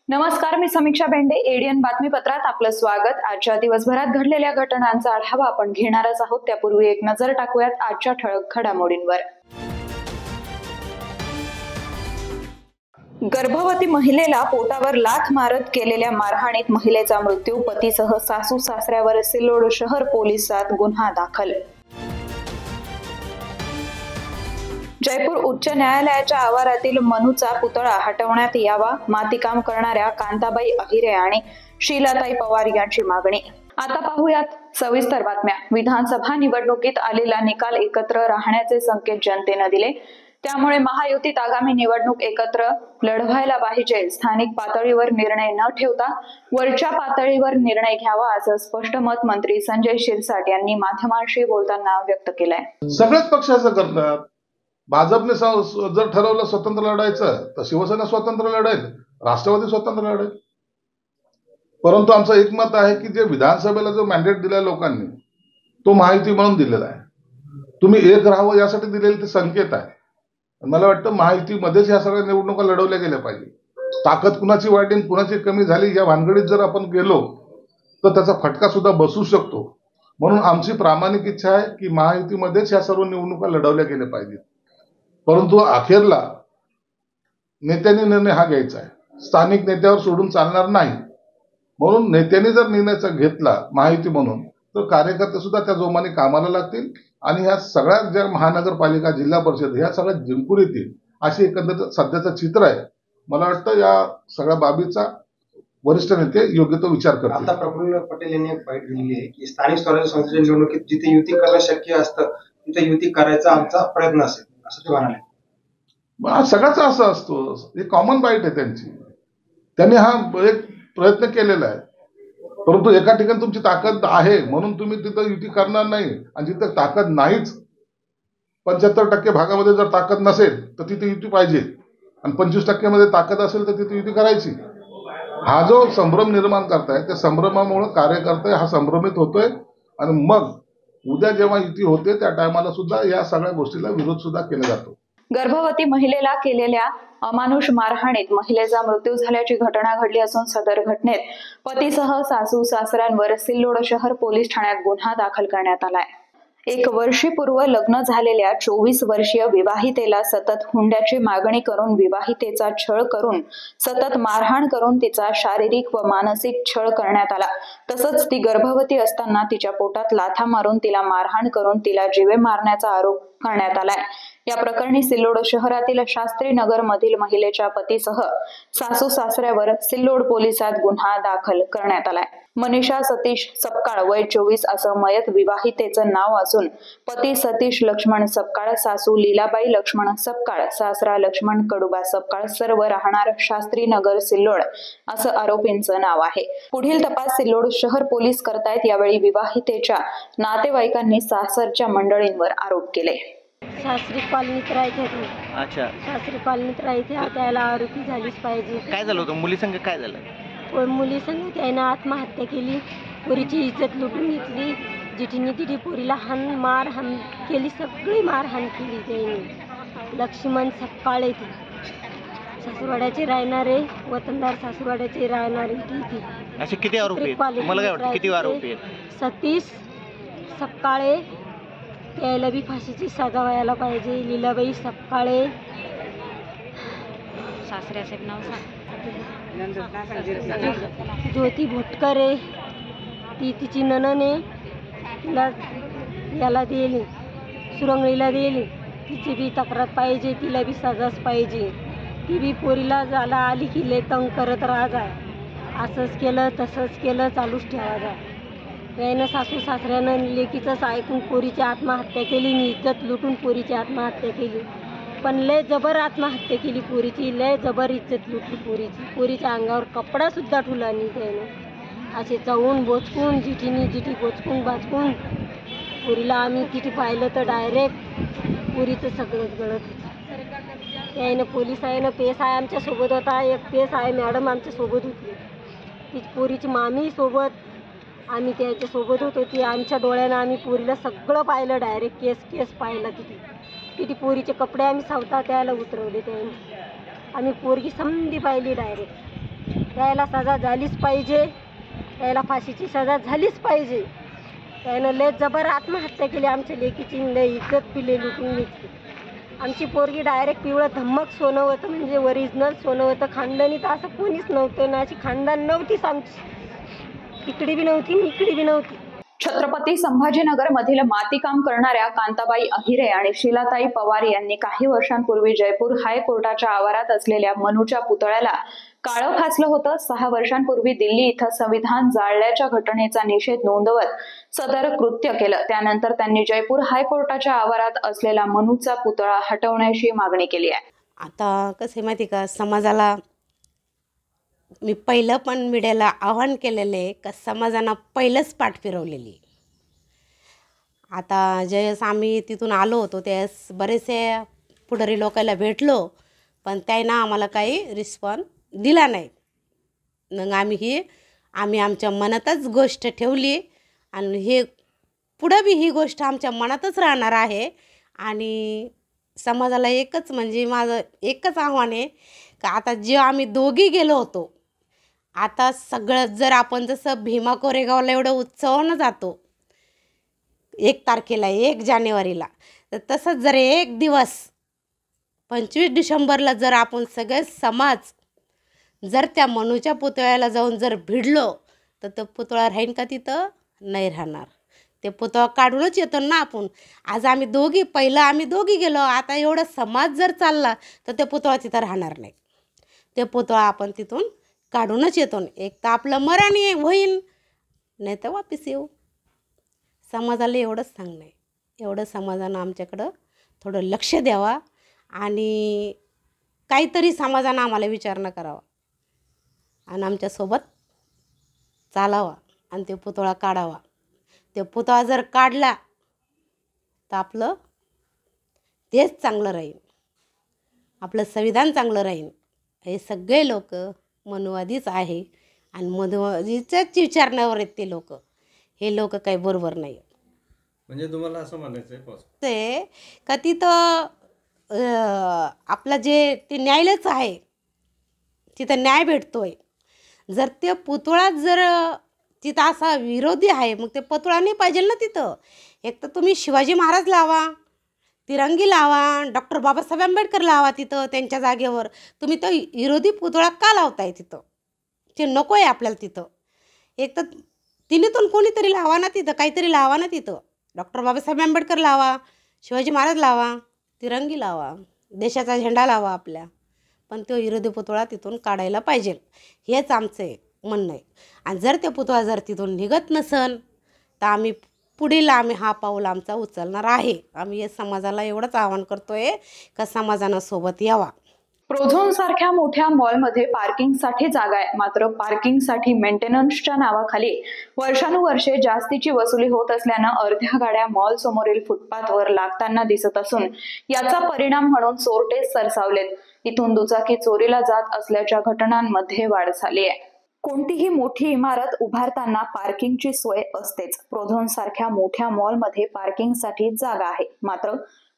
नमस्कार, मी समीक्षा बेंडे. एडीएन बातमीपत्रात आपलं स्वागत. आजच्या दिवसभरात घडलेल्या घटनांचा आढावा आपण घेणारच आहोत. त्यापूर्वी एक नजर टाकूयात आजच्या ठळक घडामोडींवर. गर्भवती महिलेला पोटावर लाथ मारत केलेल्या मारहाणीत महिलेचा मृत्यू. पतीसह सासू सासऱ्यावर सिल्लोड शहर पोलिसात गुन्हा दाखल. जयपूर उच्च न्यायालयाच्या आवारातील मनूचा पुतळा हटवण्यात यावा. मातीकाम करणाऱ्या कांताबाई अहिरे आणि शीलाताई पवार यांची मागणी. आता पाहूयात सविस्तर बातम्या. विधानसभा निवडणुकीत आलेला निकाल एकत्र राहण्याचे संकेत जनतेने दिले. त्यामुळे महायुतीत आगामी निवडणूक एकत्र लढवायला पाहिजे. स्थानिक पातळीवर निर्णय न ठेवता वरच्या पातळीवर निर्णय घ्यावा, असं स्पष्ट मत मंत्री संजय शिरसाट यांनी माध्यमांशी बोलताना व्यक्त केलंय. सगळ्याच पक्ष असं करतात. भाजपने जर ठरवलं स्वतंत्र लढायचं तर शिवसेना स्वतंत्र लढेल, राष्ट्रवादी स्वतंत्र लढेल. परंतु आमचं एक मत आहे की जे विधानसभेला जो मॅन्डेट दिलाय लोकांनी, तो महायुती म्हणून दिलेला आहे. तुम्ही एक राहावं यासाठी दिलेले ते संकेत आहे. मला वाटतं महायुतीमध्येच ह्या सगळ्या निवडणुका लढवल्या गेल्या पाहिजे. ताकद कुणाची वाढली कुणाची कमी झाली या भानगडीत जर आपण गेलो तर त्याचा फटका सुद्धा बसू शकतो. म्हणून आमची प्रामाणिक इच्छा आहे की महायुतीमध्येच ह्या सर्व निवडणुका लढवल्या गेल्या पाहिजेत. परंतु अखेरला नेत्यांनी निर्णय हा घ्यायचा आहे. स्थानिक नेत्यावर सोडून चालणार नाही. म्हणून नेत्यांनी जर निर्णय घेतला महायुती म्हणून तर कार्यकर्ते सुद्धा त्या जोमाने कामाला लागतील आणि ह्या सगळ्या ज्या महानगरपालिका, जिल्हा परिषद ह्या सगळ्या जिंकून येतील अशी एकंदरीत सध्याचं चित्र आहे. मला वाटतं या सगळ्या बाबीचा वरिष्ठ नेते योग्य तो विचार करतात. आता प्रफुल्ल पटेल यांनी एक बाईट दिलेली आहे की स्थानिक स्वराज्य संस्थेच्या निवडणुकीत जिथे युती करणं शक्य असतं तिथे युती करायचा आमचा प्रयत्न असेल, असं ते म्हणाले. सगळ्याच असं असतो. हे कॉमन बाईट आहे त्यांची. त्यांनी हा एक प्रयत्न केलेला आहे. परंतु एका ठिकाणी तुमची ताकद आहे म्हणून तुम्ही तिथं युती करणार नाही आणि जिथं ताकद नाहीच, 75% भागामध्ये जर ताकद नसेल तर तिथे युती पाहिजे आणि 25% मध्ये ताकद असेल तर तिथे युती करायची. हा जो संभ्रम निर्माण करताय त्या संभ्रमामुळे कार्यकर्ते हा संभ्रमित होतोय आणि मग उद्या जेव्हा युती होते त्या टायमाला सुद्धा या सगळ्या गोष्टीला विरोध सुद्धा केला जातो. गर्भवती महिलेला केलेल्या अमानुष मारहाणीत महिलेचा मृत्यू झाल्याची घटना घडली असून सदर घटनेत पतीसह सासू सासऱ्यांवर सिल्लोड शहर पोलीस ठाण्यात गुन्हा दाखल करण्यात आलाय. 1 वर्षीपूर्व लग्न झालेल्या 24 वर्षीय विवाहितेला सतत हुंड्याची मागणी करून विवाहितेचा छळ करून सतत मारहाण करून तिचा शारीरिक व मानसिक छळ करण्यात आला. तसंच ती गर्भवती असताना तिच्या पोटात लाथा मारून तिला मारहाण करून तिला जीवे मारण्याचा आरोप करण्यात आलाय. या प्रकरणी सिल्लोड शहरातील शास्त्री नगर मधील महिलेच्या पतीसह सासू सासऱ्यावर सिल्लोड पोलिसात गुन्हा दाखल करण्यात आलाय. मनीषा सतीश सपकाळ वय 24 असं मयत विवाहितेचं नाव असून पती सतीश लक्ष्मण सपकाळ, सासू लीलाबाई लक्ष्मण सपकाळ, सासरा लक्ष्मण कडुबा सपकाळ, सर्व राहणार शास्त्री नगर सिल्लोड असं आरोपींचं नाव आहे. पुढील तपास सिल्लोड शहर पोलीस करतायत. यावेळी विवाहितेच्या नातेवाईकांनी सासरच्या मंडळींवर आरोप केले. सासरी कॉलनीत राहायचे. अच्छा, सासरी कॉलनीत राहायचे. त्याला आरोपी झालीच पाहिजे. काय झालं होतं मुलीसंग? काय झालं? मुलीसंग त्यानं आत्महत्या केली. पोरीची इज्जत लुटून घेतली. जिठीने तिठी पोरीला मारहाण केली. सगळी मारहाण केली त्याने. लक्ष्मण सपकाळे ती सासरवाड्याचे राहणारे, वतनदार सासरवाड्याचे राहणारे ती. असे किती आरोपी आहेत? मला काय वाटतं किती आरोपी आहेत? सतीश सपकाळे, त्याला बी फाशीची सजा व्हायला पाहिजे. लीलाबाई सपकाळे, सासऱ्याचं नाव सांग, ज्योती भोटकरे, ती तिची ननने तिला याला दिली, सुरंगळीला दिली. तिची बी तक्रार पाहिजे. तिला बी सजाच पाहिजे. ती बी पोरीला झाला आली की लय तंग करत राहा. असंच केलं तसंच केलं चालूच ठेवा जा. यानं सासू सासऱ्यानं लेकीचंच ऐकून पोरीची आत्महत्या केली. इज्जत लुटून पोरीची आत्महत्या केली. पण लय जबर आत्महत्या केली पोरीची. लय जबर इज्जत लुटली पोरीची. पोरीच्या अंगावर कपडा सुद्धा ठुला नाही त्यानं. असे चावून बोचकून जिठी बोचकून बाचकून पुरीला आम्ही तिथे पाहिलं तर डायरेक्ट पुरीचं सगळंच गळत होतं. त्यानं पोलीस आहे ना, पेस आहे आमच्यासोबत होता, एक पेस आहे मॅडम आमच्यासोबत होती, ती पोरीची मामी सोबत, आम्ही त्याच्यासोबत होतो. ती आमच्या डोळ्यानं आम्ही पोरीला सगळं पाहिलं, डायरेक्ट केस पाहिला. तिथे पोरीचे कपडे आम्ही सावता त्याला उतरवले. त्याने आम्ही पोरगी समधी पाहिली डायरेक्ट. त्याला सजा झालीच पाहिजे, त्याला फाशीची सजा झालीच पाहिजे. त्यानं लय जबर आत्महत्या केली. आमच्या लेकीची लय इज्जत पिले, लुटून घेतली. आमची पोरगी डायरेक्ट पिवळं धम्मक सोनं होतं, म्हणजे ओरिजिनल सोनं होतं. खानदानी तर असं कोणीच नव्हतं ना, अशी खानदान नव्हतीच आमची. इकडे बी नव्हती, इकडे बी नव्हती. छत्रपती संभाजीनगर मधील मातीकाम करणाऱ्या कांताबाई अहिरे आणि शीलाताई पवार यांनी काही वर्षांपूर्वी जयपूर हायकोर्टाच्या आवारात असलेल्या मनूच्या पुतळ्याला काळं फासलं होतं. 6 वर्षांपूर्वी दिल्ली इथं संविधान जाळल्याच्या घटनेचा निषेध नोंदवत सदर कृत्य केलं. त्यानंतर त्यांनी जयपूर हायकोर्टाच्या आवारात असलेला मनूचा पुतळा हटवण्याची मागणी केली आहे. आता कसं माहिती का, समाजाला मी पहिलं पण मीडियाला आव्हान केलेलं आहे का समाजानं पहिलंच पाठ फिरवलेली. आता ज्यावेळेस आम्ही तिथून आलो होतो त्यावेळेस बरेचसे पुढारी लोकांना भेटलो, पण त्यांना आम्हाला काही रिस्पॉन्स दिला नाही. मग आम्ही आमच्या मनातच गोष्ट ठेवली आणि हे पुढं बी ही गोष्ट आमच्या मनातच राहणार आहे. आणि समाजाला एकच म्हणजे माझं एकच आव्हान आहे का आता जे आम्ही दोघी गेलो होतो, आता सगळं जर आपण जसं भीमा कोरेगावला एवढं उत्सवानं जातो 1 तारखेला 1 जानेवारीला, तर तसंच जर एक दिवस 25 डिसेंबरला जर आपण सगळे समाज जर त्या मनूच्या पुतळ्याला जाऊन जर भिडलो तर तो पुतळा राहीन का तिथं? नाही राहणार. ते पुतळा काढूनच येतो ना आपण. आज आम्ही दोघी गेलो, आता एवढा समाज जर चालला तर ते पुतळा तिथं राहणार नाही. ते पुतळा आपण तिथून काढूनच येतो. एक तर आपलं मरण होईन, नाही तर वापस येऊ. समाजाला एवढंच सांगणं आहे. एवढं समाजानं आमच्याकडं थोडं लक्ष द्यावा आणि काहीतरी समाजानं आम्हाला विचारणा करावा आणि आमच्यासोबत चालावा आणि ते पुतळा काढावा. ते पुतळा जर काढला तर आपलं देश चांगलं राहील, आपलं संविधान चांगलं राहील. हे सगळे लोक मनुवादीच आहे आणि मनुवादीच्याच विचारण्यावर आहेत ते लोक. हे लोक काही बरोबर नाही. म्हणजे तुम्हाला असं म्हणायचं आहे ते का तिथं आपलं जे ते न्यायालयच आहे तिथं न्याय भेटतोय. जर ते पुतळा जर तिथं असा विरोधी आहे मग ते पुतळा नाही पाहिजे ना तिथं. एक तर तुम्ही शिवाजी महाराज लावा, तिरंगी लावा, डॉक्टर बाबासाहेब आंबेडकर लावा तिथं त्यांच्या जागेवर. तुम्ही तो विरोधी पुतळा का लावताय तिथं? ते नको आहे आपल्याला तिथं. एक तर तिन्हीतून कोणीतरी लावा ना तिथं, काहीतरी लावा ना तिथं. डॉक्टर बाबासाहेब आंबेडकर लावा, शिवाजी महाराज लावा, तिरंगी लावा, देशाचा झेंडा लावा आपल्या, पण तो विरोधी पुतळा तिथून काढायला पाहिजे. हेच आमचं म्हणणं आहे. आणि जर ते पुतळा जर तिथून निघत नसन तर आम्ही हा पाऊल आमचा उचलणार आहे. आम्ही या समाजाला एवढंच आवाहन करतोय का समाजानं सोबत यावा. प्रोझोन सारख्या मोठ्या मॉलमध्ये पार्किंगसाठी जागा आहे, मात्र पार्किंगसाठी मेंटेनन्सच्या नावाखाली वर्षानुवर्षे जास्तीची वसुली होत असल्यानं अर्ध्या गाड्या मॉल समोरील फुटपाथवर लागताना दिसत असून याचा परिणाम म्हणून चोरटे सरसावलेत. इथून दुचाकी चोरीला जात असल्याच्या घटनांमध्ये वाढ झाली आहे. कोणतीही मोठी इमारत उभारताना पार्किंगची सोय असतेच. प्रोझोन सारख्या मोठ्या मॉलमध्ये पार्किंगसाठी जागा आहे, मात्र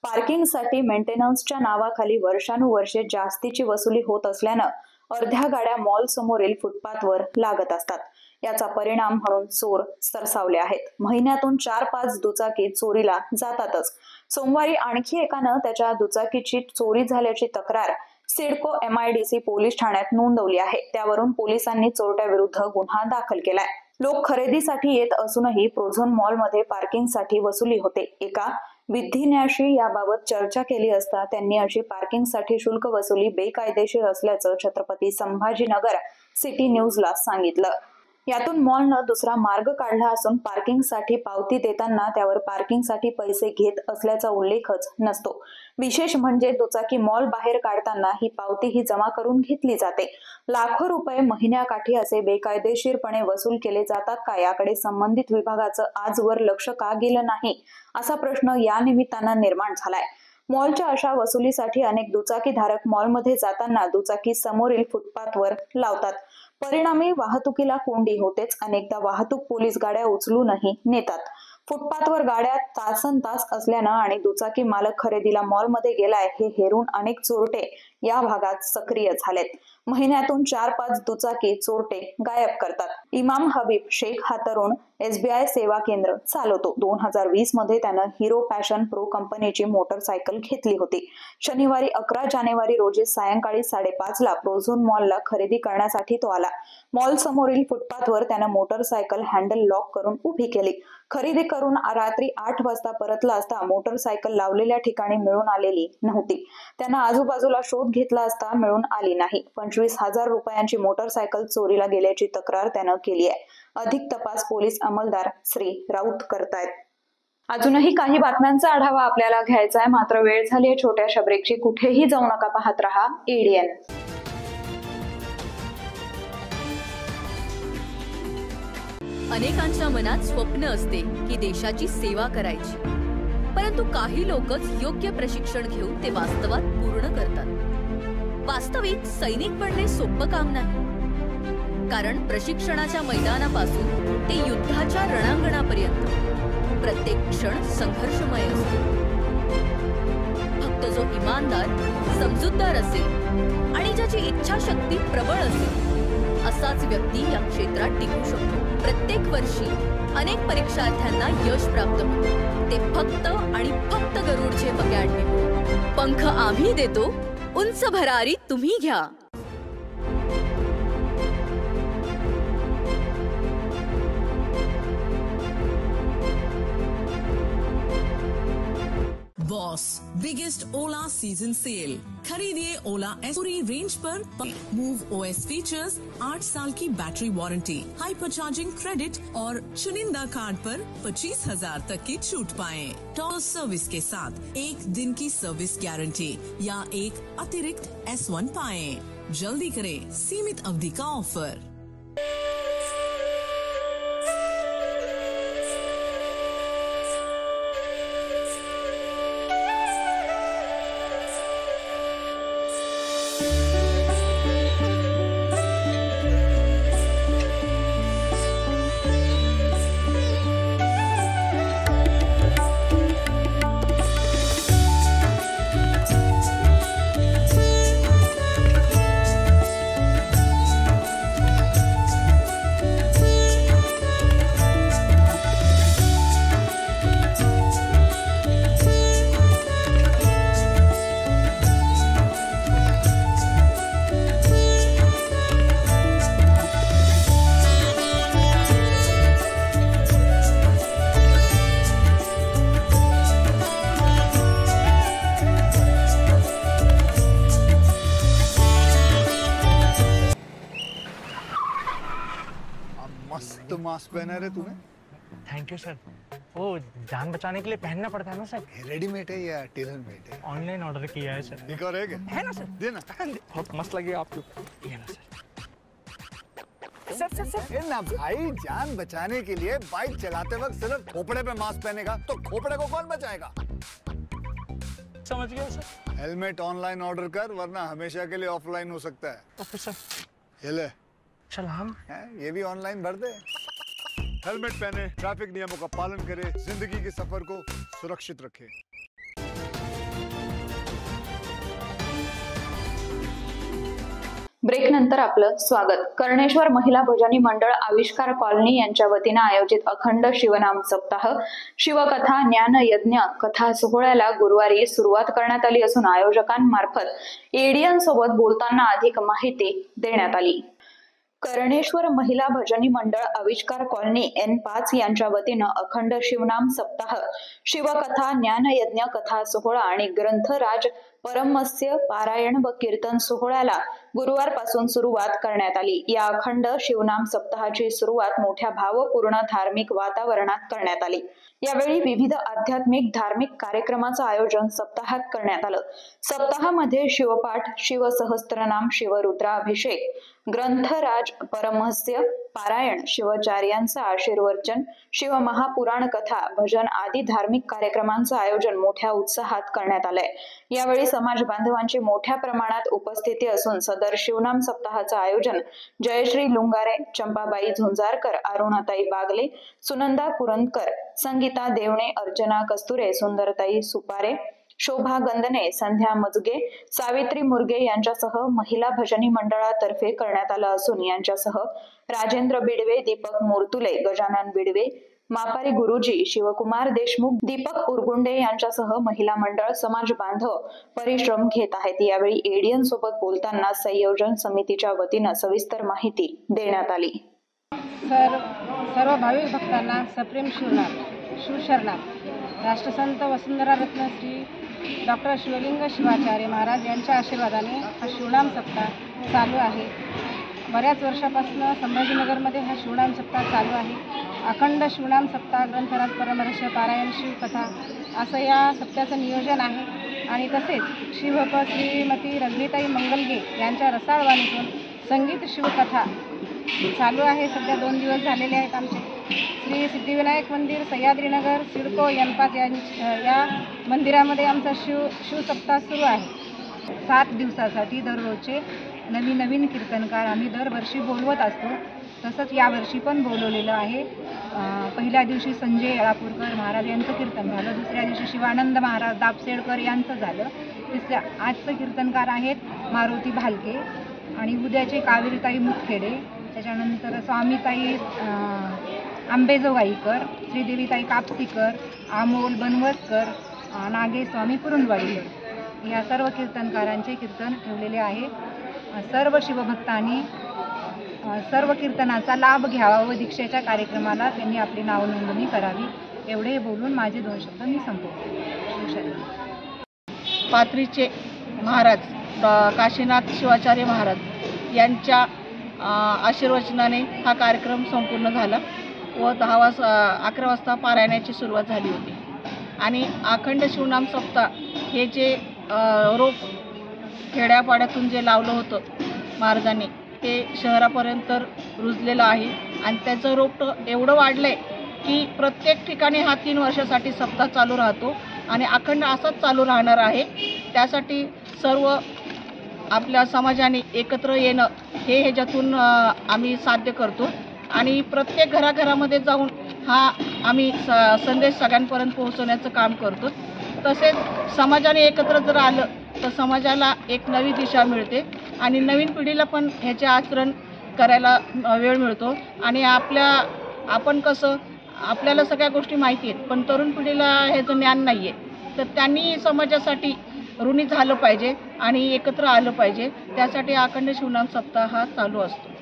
पार्किंगसाठी मेंटेनन्सच्या नावाखाली वर्षानुवर्षे जास्तीची वसुली होत असल्यानं अर्ध्या गाड्या मॉल समोरील फुटपाथवर लागत असतात. याचा परिणाम म्हणून चोर सरसावले आहेत. महिन्यातून 4-5 दुचाकी चोरीला जातातच. सोमवारी आणखी एकानं त्याच्या दुचाकीची चोरी झाल्याची तक्रार सिडको MIDC पोलीस ठाण्यात नोंदवली आहे. त्यावरून पोलिसांनी चोरट्याविरुद्ध गुन्हा दाखल केलाय. लोक खरेदीसाठी येत असूनही प्रोझोन मॉलमध्ये पार्किंगसाठी वसुली होते. एका विधिज्ञाशी याबाबत चर्चा केली असता त्यांनी अशी पार्किंगसाठी शुल्क वसुली बेकायदेशीर असल्याचं छत्रपती संभाजीनगर सिटी न्यूजला सांगितलं. यातून मॉलनं दुसरा मार्ग काढला असून पार्किंगसाठी पावती देताना त्यावर पार्किंगसाठी पैसे घेत असल्याचा उल्लेखच नसतो। विशेष म्हणजे दुचाकी मॉल बाहेर काढताना ही पावतीही जमा करून घेतली जाते। लाखो रुपये महिन्याकाठी असे बेकायदेशीरपणे वसूल केले जातात का, याकडे संबंधित विभागाचं आजवर लक्ष का गेलं नाही, असा प्रश्न या निमित्तानं निर्माण झालाय। मॉलच्या अशा वसुलीसाठी अनेक दुचाकीधारक मॉलमध्ये जाताना दुचाकी समोरील फुटपाथवर लावतात। परिणामी वाहतुकीला कोंडी होतेच। अनेकदा वाहतूक पोलीस गाड्या उचलूनही नेतात। फुटपाथवर गाड्या तासनतास असल्यानं आणि दुचाकी मालक खरेदीला मॉलमध्ये गेलाय हे हेरून अनेक चोरटे या भागात सक्रिय झालेत। महिन्यातून 4-5 दुचाकी चोरटे गायब करतात। इमाम हबीब शेख हा तरुण SBI सेवा केंद्र चालवतो। 2020 मध्ये त्यानं हिरो पॅशन प्रो कंपनीची मोटरसायकल घेतली होती। शनिवारी 11 जानेवारी रोजी सायंकाळी 5:30 ला प्रोझोन मॉलला खरेदी करण्यासाठी तो आला। मॉल समोरील फुटपाथवर त्यानं मोटरसायकल हँडल लॉक करून उभी केली। खरेदी करून रात्री 8 वाजता परतला असता मोटरसायकल लावलेल्या ठिकाणी मिळून आलेली नव्हती। त्यानं आजूबाजूला शोध घेतला असता मिळून आली नाही। 25,000 रुपयांची मोटरसायकल चोरीला गेल्याची तक्रार त्यानं केली आहे। अधिक तपास पोलीस अंमलदार श्री राऊत करतायत। अजूनही काही बातम्यांचा आढावा आपल्याला घ्यायचा आहे, मात्र वेळ झाली आहे छोट्याशा ब्रेकची। कुठेही जाऊ नका, पाहत रहा ADN। अनेकांच्या मनात स्वप्न असते की देशाची सेवा करायची, परंतु काही लोकच योग्य प्रशिक्षण घेऊन ते वास्तवात पूर्ण करतात। वास्तविक सैनिक बनणे सोपं काम नाही, कारण प्रशिक्षणाच्या मैदानापासून ते युद्धाच्या रणांगणापर्यंत प्रत्येक क्षण संघर्षमय असतो। फक्त जो इमानदार, समजूतदार असेल आणि ज्याची इच्छाशक्ती प्रबळ असेल असाच व्यक्ती या क्षेत्रात टिकू शकतो। प्रत्येक वर्षी अनेक परीक्षार्थ्यांना यश प्राप्त होते, ते फक्त आणि फक्त गरुडचे अकॅडमी। पंख आम्ही देतो, उंच भरारी तुम्ही घ्या। बॉस बिगेस्ट ओला सीजन सेल, खरीदिए ओला एस पूरी रेंज पर। मूव OS फीचर्स, 8 साल की battery warranty, hyper charging credit और चुनिंदा कार्ड पर 25,000 तक की छूट पाएं। टॉल सर्विस के साथ 1 दिन की सर्विस गारंटी या एक अतिरिक्त S1 पाएं। जल्दी करें, सीमित अवधि का ऑफर। मस्त मास्क पहना रे तूने। Thank you sir. वो जान बचाने के लिए पहनना पड़ता है ना सर। रेडीमेड है या टेलर मेड है? ऑनलाइन ऑर्डर किया है सर। एक और है ना सर। देना। बहुत मस्त लगे आपको। ये ना सर। सर ना भाई, जान बचाने के लिए बाइक चलाते वक्त सिर्फ खोपड़े पे मास्क पहनेगा तो खोपड़े को कौन बचाएगा? समझ गया सर। हेलमेट ऑनलाइन ऑर्डर कर, वरना हमेशा के लिए ऑफलाइन हो सकता है। Okay sir. ये ले। चल हम ये भी ऑनलाइन भर दे। हेलमेट पहने, ट्रैफिक नियमों का पालन करे, जिंदगी के सफर को सुरक्षित रखे। ब्रेक नंतर आपलं स्वागत। कर्णेश्वर महिला भजनी मंडळ आविष्कार कॉलनी यांच्या वतीने आयोजित अखंड शिवनाम सप्ताह शिवकथा ज्ञान यज्ञ कथा सोहळ्याला गुरुवारी सुरुवात करण्यात आली असून आयोजकांमार्फत ADN सोबत बोलताना अधिक माहिती देण्यात आली। कर्णेश्वर महिला भजनी मंडळ आविष्कार कॉलनी N5 यांच्या वतीनं अखंड शिवनाम सप्ताह, शिवकथा, ज्ञानयज्ञ कथा सोहळा आणि ग्रंथराज परमस्य पारायण व कीर्तन सोहळ्याला गुरुवारपासून सुरुवात करण्यात आली। या अखंड शिवनाम सप्ताहाची सुरुवात मोठ्या भावपूर्ण धार्मिक वातावरणात करण्यात आली। यावेळी विविध आध्यात्मिक धार्मिक कार्यक्रमाचं आयोजन सप्ताहात करण्यात आलं। सप्ताहामध्ये शिवपाठ, शिवसहस्त्रनाम, शिवरुद्राभिषेक, ग्रंथराज परमहस्य पारायण, शिवाचार्यांचं आशीर्वचन, शिवमहापुराण कथा, भजन आदी धार्मिक कार्यक्रमांचं आयोजन मोठ्या उत्साहात करण्यात आलंय। यावेळी समाज बांधवांची मोठ्या प्रमाणात उपस्थिती असून सदर शिवनाम सप्ताहाचं आयोजन जयश्री लुंगारे, चंपाबाई झुंजारकर, अरुणाताई बागले, सुनंदा पुरंदकर, संगीता देवणे, अर्चना कस्तुरे, सुंदरताई सुपारे, शोभा गंदने, संध्या मजगे, सावित्री मुरगे यांच्यासह महिला भजनी मंडळातर्फे करण्यात आलं असून यांच्यासह राजेंद्र बिडवे, दीपक मोरतुले, गजानन बिडवे, मापारी गुरुजी, शिवकुमार देशमुख, दीपक उरगुंडे यांच्यासह महिला मंडळ समाज बांधव परिश्रम घेत आहेत। यावेळी एडीएन सोबत बोलताना संयोजन समितीच्या वतीनं सविस्तर माहिती देण्यात आली। सर्व भाविक भक्तांना सप्रेम शिवनाम, शिवशरणाम। राष्ट्रसंत वसुंधरा रत्नश्री डॉक्टर शिवलिंग शिवाचार्य महाराज यांच्या आशीर्वादाने हा शिवनाम सप्ताह चालू आहे। बऱ्याच वर्षापासून संभाजीनगरमध्ये हा शिवनाम सप्ताह चालू आहे। अखंड शिवनाम सप्ताह, ग्रंथराज परमहंस पारायण, शिवकथा असं या सप्त्याचं नियोजन आहे। आणि तसेच शिवप श्रीमती रजनीताई मंगलगे यांच्या रसाळवाणीतून संगीत शिवकथा चालू आहे। सध्या 2 दिवस झालेले आहेत आमचे। श्री सिद्धिविनायक मंदिर, सह्याद्रीनगर, सिडको N5 या मंदिरामध्ये आमचा शिवसप्ताह सुरू आहे। 7 दिवसासाठी दररोजचे नवीन कीर्तनकार आम्ही दरवर्षी बोलवत असतो। तसंच यावर्षी पण बोलवलेलं आहे। पहिल्या दिवशी संजय येळापूरकर महाराज यांचं कीर्तन झालं, दुसऱ्या दिवशी शिवानंद महाराज दापसेडकर यांचं झालं, आजचं कीर्तनकार आहेत मारुती भालके आणि उद्याचे कावेरीताई मुतखेडे, त्याच्यानंतर स्वामीताई आंबेजोगाईकर, श्रीदेवीताई कापसीकर, अमोल बनवसकर, नागेस्वामी कुरुंदवाडीकर या सर्व कीर्तनकारांचे कीर्तन ठेवलेले आहे। सर्व शिवभक्तांनी सर्व कीर्तनाचा लाभ घ्यावा व दीक्षेच्या कार्यक्रमाला त्यांनी आपली नाव नोंदणी करावी, एवढे बोलून माझे 2 शब्द मी संपवते। पाथरीचे महाराज काशीनाथ शिवाचार्य महाराज यांच्या आशीर्वचनाने हा कार्यक्रम संपूर्ण झाला व 11 वाजता पारायणाची सुरुवात झाली होती। आणि अखंड शिवनाम सप्ताह हे जे रोप खेड्यापाड्यातून जे लावलं होतं महाराजांनी ते शहरापर्यंत रुजलेलं आहे आणि त्याचं रोप एवढं वाढलंय की प्रत्येक ठिकाणी हा 3 वर्षासाठी सप्ताह चालू राहतो आणि अखंड असाच चालू राहणार आहे। त्यासाठी सर्व आपल्या समाजाने एकत्र येणं हे ह्याच्यातून आम्ही साध्य करतो आणि प्रत्येक घराघरामध्ये जाऊन हा आम्ही संदेश सगळ्यांपर्यंत पोहोचवण्याचं काम करतो। तसेच समाजाने एकत्र जर आलं तर समाजाला एक नवी दिशा मिळते आणि नवीन पिढीला पण ह्याचे आचरण करायला वेळ मिळतो। आणि आपण कसं आपल्याला सगळ्या गोष्टी माहिती आहेत पण तरुण पिढीला ह्याचं ज्ञान नाही आहे, तर त्यांनी समाजासाठी ऋणी झालं पाहिजे आणि एकत्र आलं पाहिजे। त्यासाठी अखंड शिवनाम सप्ताह हा चालू असतो।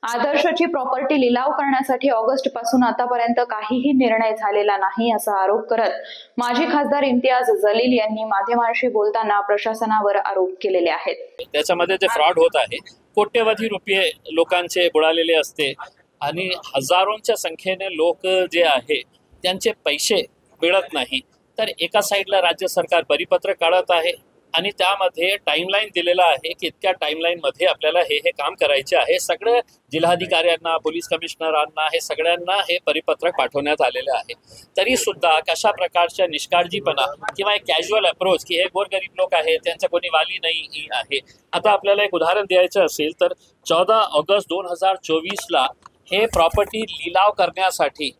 आदर्शची प्रॉपर्टी लिलाव करण्यासाठी ऑगस्ट पासून आतापर्यंत काहीही निर्णय झालेला नाही असा आरोप करत माजी खासदार इम्तियाज जलील यांनी माध्यमांशी बोलताना प्रशासनावर आरोप केलेले आहेत। त्याच्यामध्ये जे फ्रॉड होत आहे, कोट्यवधी रुपये लोकांचे बुडालेले असते आणि हजारोंच्या संख्येने लोक जे आहे त्यांचे पैसे मिळत नाही। तर एका साईडला राज्य सरकार परिपत्रक काढत आहे आणि त्यामध्ये टाइमलाईन दिलेला आहे की इतक्या टाइमलाईनमध्ये आपल्याला हे काम करायचे आहे। सगळ्या जिल्हाधिकाऱ्यांना, पोलीस कमिशनरांना हे सगळ्यांना हे परिपत्रक पाठवण्यात आलेले आहे। तरी सुद्धा कशा प्रकारच्या निष्काळजीपणा किंवा एक कॅज्युअल अप्रोच की हे गोरगरीब लोक आहेत त्यांचा कोणी वाली नाही आहे। आता आपल्याला एक उदाहरण द्यायचं असेल तर 14 ऑगस्ट 2024ला हे प्रॉपर्टी लिलाव करण्यासाठी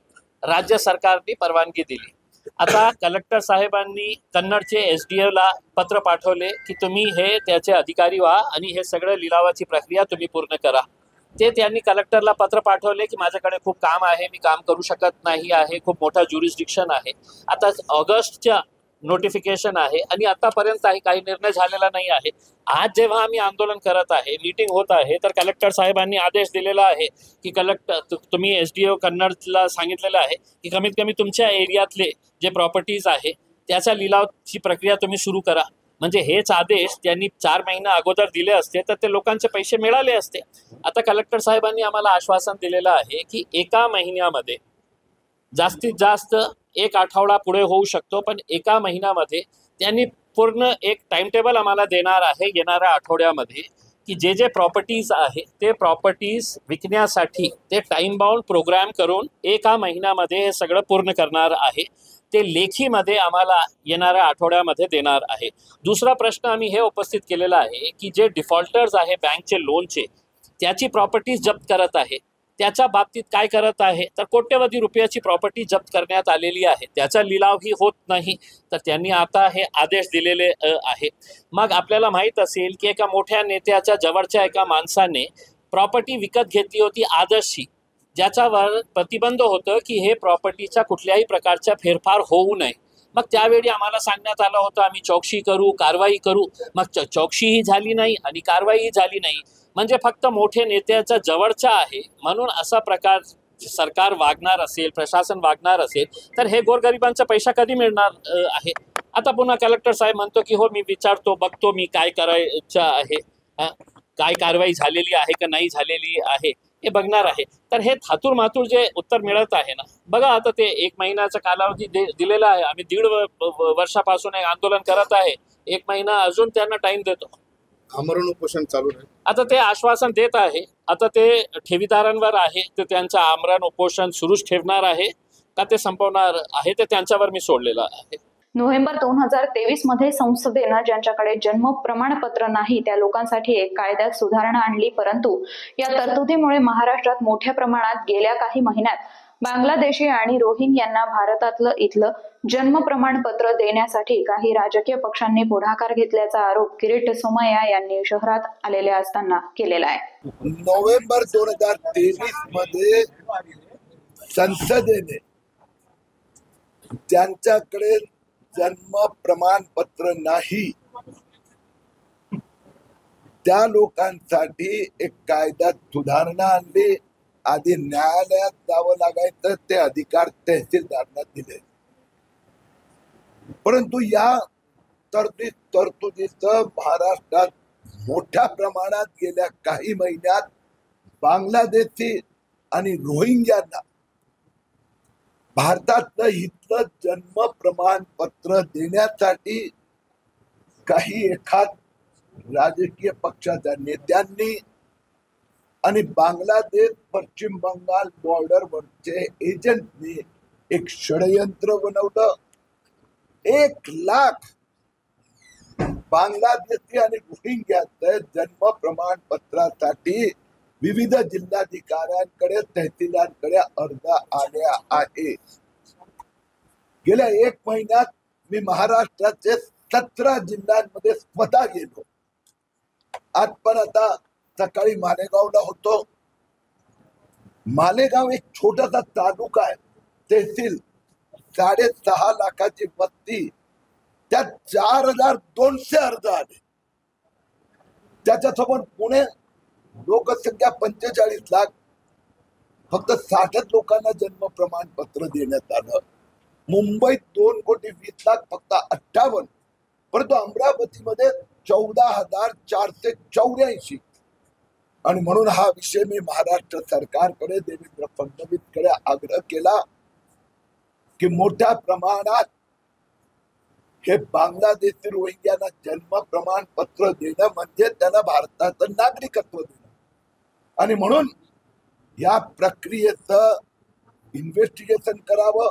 राज्य सरकारने परवानगी दिली। आता कलेक्टर साहेबांनी कन्नडचे SDOला पत्र पाठवले की तुम्ही हे त्याचे अधिकारी व्हा आणि हे सगळं लिलावाची प्रक्रिया तुम्ही पूर्ण करा। त्यांनी कलेक्टरला पत्र पाठवले की माझ्याकडे खूप काम आहे, मी काम करू शकत नाही आहे, खूप मोठा ज्युरिस्डिक्शन आहे। आता ऑगस्टच्या नोटिफिकेशन आहे आणि आतापर्यंतही काही निर्णय झालेला नाही आहे. आज जेव्हा आम्ही आंदोलन करत आहे, मीटिंग होत आहे, तर कलेक्टर साहेबांनी आदेश दिलेला आहे की तुम्ही SDO कन्नडला सांगितलेलं आहे की कमीत कमी तुमच्या एरियातले जे प्रॉपर्टीज आहे त्याचा लिलावची प्रक्रिया तुम्ही सुरू करा. म्हणजे हेच आदेश त्यांनी 4 महिना अगोदर दिले असते तर ते लोकांचे पैसे मिळाले असते. आता कलेक्टर साहेबांनी आम्हाला आश्वासन दिलेलं आहे की एका महिन्यामध्ये, जास्तीत जास्त 1 आठवडा पुढे होऊ शकतो, पण एका महिन्यामध्ये त्यांनी पूर्ण एक टाइम टेबल आम्हाला देणार आहे येणाऱ्या आठवड्यामध्ये की जे जे प्रॉपर्टीज आहे ते प्रॉपर्टीज विकण्यासाठी ते टाइम बाउंड प्रोग्राम करून एका महिन्यामध्ये हे सगळं पूर्ण करणार आहे. ते लेखीमध्ये आम्हाला येणाऱ्या आठवड्यामध्ये देणार आहे. दुसरा प्रश्न आम्ही हे उपस्थित केलेला आहे की जे डिफॉल्टर्स आहे बँकचे लोनचे, त्याची प्रॉपर्टीज जप्त करत आहे, त्याच्या बाबतीत काय करत आहे तर कोट्यवधी रुपयाची प्रॉपर्टी जप्त करण्यात आलेली आहे, त्याचा लिलावही होत नाही. तर त्यांनी आता हे आदेश दिलेले आहे. मग आपल्याला माहीत असेल की एका मोठ्या नेत्याच्या जवळच्या एका माणसाने प्रॉपर्टी विकत घेतली होती आदर्शची, ज्याच्यावर प्रतिबंध होतं की हे प्रॉपर्टीच्या कुठल्याही प्रकारचा फेरफार होऊ नये. मग त्यावेळी आम्हाला सांगण्यात आलं होतं आम्ही चौकशी करू, कारवाई करू. मग चौकशीही झाली नाही आणि कारवाईही झाली नाही. म्हणजे फक्त मोठे नेत्याच्या जवळचा आहे म्हणून असा प्रकार सरकार वागणार असेल, प्रशासन वागणार असेल, तर हे गोरगरिबांचा पैसा कधी मिळणार आहे. आता पुन्हा कलेक्टर साहेब म्हणतो की हो मी विचारतो, बघतो मी काय करायचं आहे, काय कारवाई झालेली आहे का नाही झालेली आहे हे बघणार आहे. तर हे थातूर मातूर जे उत्तर मिळत आहे ना, बघा आता ते 1 महिन्याचा कालावधी दिलेला आहे. आम्ही 1.5 वर्षापासून एक आंदोलन करत आहे, 1 महिना अजून त्यांना टाइम देतो. आमरण उपोषण चालू आहे. आता ते आश्वासन देत आहे, आता ते ठेवीदारांवर आहे, ते त्यांचं आमरण उपोषण सुरूच ठेवणार आहे का ते संपवणार आहे ते त्यांच्यावर मी सोडलेलं आहे. नोव्हेंबर 2023 मध्ये संसदेनं ज्यांच्याकडे जन्म प्रमाणपत्र नाही त्या लोकांसाठी एक कायद्यात सुधारणा आणली, परंतु या तरतुदीमुळे महाराष्ट्रात मोठ्या प्रमाणात गेल्या काही महिन्यात बांगलादेशी आणि रोहिंग्यांना भारतातलं इथलं जन्म प्रमाणपत्र देण्यासाठी काही राजकीय पक्षांनी पुढाकार घेतल्याचा आरोप किरीट सोमय्या यांनी शहरात आलेले असताना केलेला आहे. नोव्हेंबर 2023 मध्ये संसदेने ज्यांच्याकडे जन्म प्रमाणपत्र नाही त्या लोकांसाठी एक कायद्यात सुधारणा आणली. आधी न्यायालयात जावं लागायचं, ते अधिकार तहसीलदारांना दिले. परंतु या तरतुदीचं महाराष्ट्रात मोठ्या प्रमाणात गेल्या काही महिन्यात बांगलादेशी आणि रोहिंग्यांना भारतातलं इथलं जन्म प्रमाणपत्र देण्यासाठी काही एखाद राजकीय पक्षाच्या नेत्यांनी आणि बांगलादेश पश्चिम बंगाल बॉर्डरवरचे एजंटनी एक षडयंत्र बनवलं. 1 लाख बांगलादेशी आणि रोहिंग्याचे जन्म प्रमाणपत्रासाठी विविध जिल्हाधिकाऱ्यांकडे, तहसीलदारांकडे अर्ज आले आहे. गेल्या 1 महिन्यात मी महाराष्ट्राचे 17 जिल्ह्यांमध्ये स्वतः गेलो. आज पण आता सकाळी मालेगावला होतो. मालेगाव एक छोटासा तालुका आहे, तहसील, 6.5 लाखाची वस्ती, त्यात 4200 अर्ज आले. त्याच्यासोबत पुणे लोकसंख्या 45 लाख, फक्त 60 लोकांना जन्म प्रमाणपत्र देण्यात आलं. मुंबईत 2,20,00,000 फक्त 58. परंतु अमरावतीमध्ये 14,484. आणि म्हणून हा विषय मी महाराष्ट्र सरकारकडे, देवेंद्र फडणवीसकडे आग्रह केला की मोठ्या प्रमाणात हे बांगलादेशी रोहिंग्यांना जन्म प्रमाणपत्र देणं म्हणजे त्यांना भारताचं नागरिकत्व देणं. आणि म्हणून या प्रक्रियेचं इन्व्हेस्टिगेशन करावं.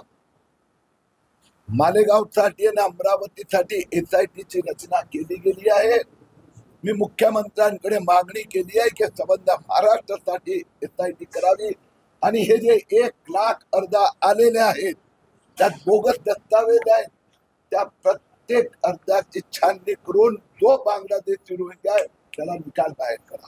मालेगावसाठी आणि अमरावतीसाठी SITची रचना केली गेली आहे. मी मुख्यमंत्र्यांकडे मागणी केली आहे की संबंध महाराष्ट्रासाठी SIT करावी. आणि हे जे 1 लाख अर्ज आलेले आहेत त्यात बोगस दस्तावेज आहेत, त्या प्रत्येक अर्जाची छाननी करून जो बांगलादेशी रोहिंग्या आहे त्याला निकाल बाहेर करा.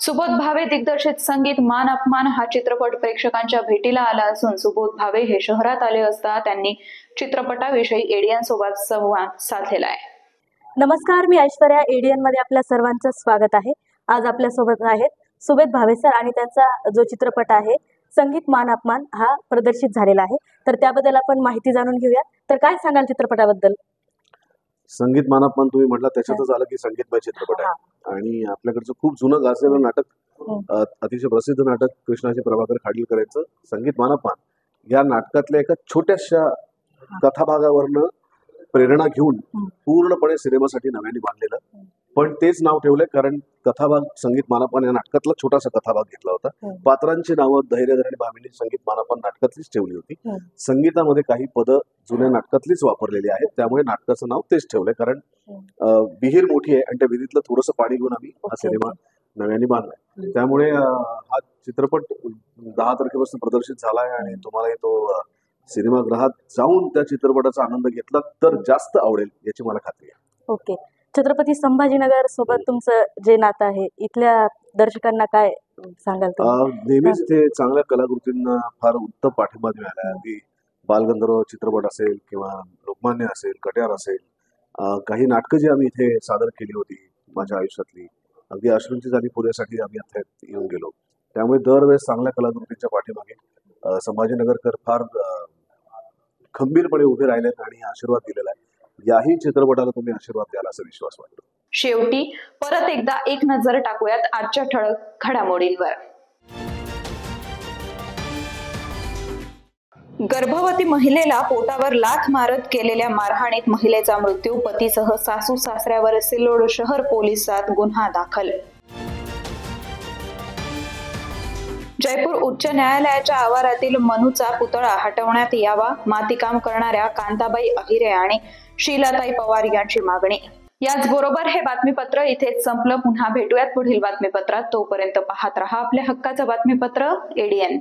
सुबोध भावे दिग्दर्शित संगीत मान अपमान हा चित्रपट प्रेक्षकांच्या भेटीला आला असून सुबोध भावे हे शहरात आले असता त्यांनी चित्रपटाविषयी एडियन सोबत संवाद साधलेला आहे. नमस्कार, मी ऐश्वर्या. एडियन मध्ये आपल्या सर्वांचं स्वागत आहे. आज आपल्या सोबत आहेत सुबोध भावे सर आणि त्यांचा जो चित्रपट आहे संगीत मान अपमान हा प्रदर्शित झालेला आहे. तर त्याबद्दल आपण माहिती जाणून घेऊया. तर काय सांगाल चित्रपटाबद्दल? संगीत मान अपमान तुम्ही म्हटलं त्याच्यातच आलं की संगीतमय चित्रपट आहे आणि आपल्याकडचं खूप जुनं गाजलेलं नाटक, अतिशय प्रसिद्ध नाटक कृष्णाजी प्रभाकर खाडीलकर यांचं संगीत मान अपमान या नाटकातल्या एका छोट्याशा कथाभागावरनं प्रेरणा घेऊन पूर्णपणे सिनेमासाठी नव्याने बांधलेलं, पण तेच नाव ठेवलंय कारण कथाभाग संगीत मान अपमान या नाटकातला छोटासा कथाभाग घेतला होता. पात्रांची नावं धैर्यधर आणि भामिनी संगीत मान अपमान नाटकातलीच ठेवली होती. संगीतामध्ये काही पदं जुन्या नाटकातलीच वापरलेली आहेत, त्यामुळे नाटकाचं नाव तेच ठेवलंय कारण विहीर मोठी आहे आणि त्या विहिरीतलं थोडंसं पाणी घेऊन आम्ही हा सिनेमा नव्याने बांधलाय. त्यामुळे हा चित्रपट 10 तारखेपासून प्रदर्शित झालाय आणि तुम्हाला तो सिनेमागृहात जाऊन त्या चित्रपटाचा आनंद घेतला तर जास्त आवडेल याची मला खात्री आहे. ओके. छत्रपती संभाजीनगर सोबत तुमचं जे नातं आहे, इथल्या दर्शकांना काय सांगाल? नेहमीच ते चांगल्या कलाकृतींना फार उत्तम पाठिंबा मिळाला. अगदी बालगंधर्व चित्रपट असेल किंवा लोकमान्य असेल, कट्यार असेल, काही नाटकं जी आम्ही इथे सादर केली होती माझ्या आयुष्यातली, अगदी अश्रूंची झाली फुलेसाठी आम्ही आता येऊन गेलो. त्यामुळे दरवेळेस चांगल्या कलाकृतींच्या पाठीमागे संभाजीनगरकर फार खंबीरपणे उभे राहिलेत आणि आशीर्वाद दिलेला आहे. याही चित्रपटाला तुम्ही आशीर्वाद द्याल असा विश्वास वाटतो. शेवटी परत एकदा एक नजर टाकूयात आजच्या ठळक घडामोडींवर. गर्भवती महिलेला पोटावर लाथ मारत केलेल्या मारहाणीत महिलेचा मृत्यू, पतीसह सासू सासऱ्यावर सिल्लोड शहर पोलिसात गुन्हा दाखल. जयपूर उच्च न्यायालयाच्या आवारातील मनूचा पुतळा हटवण्यात यावा, मातीकाम करणाऱ्या कांताबाई अहिरे आणि शीलाताई पवार यांची मागणी. याचबरोबर हे बातमीपत्र इथेच संपलं. पुन्हा भेटूयात पुढील बातमीपत्रात. तोपर्यंत पाहत रहा आपल्या हक्काचं बातमीपत्र एडियन.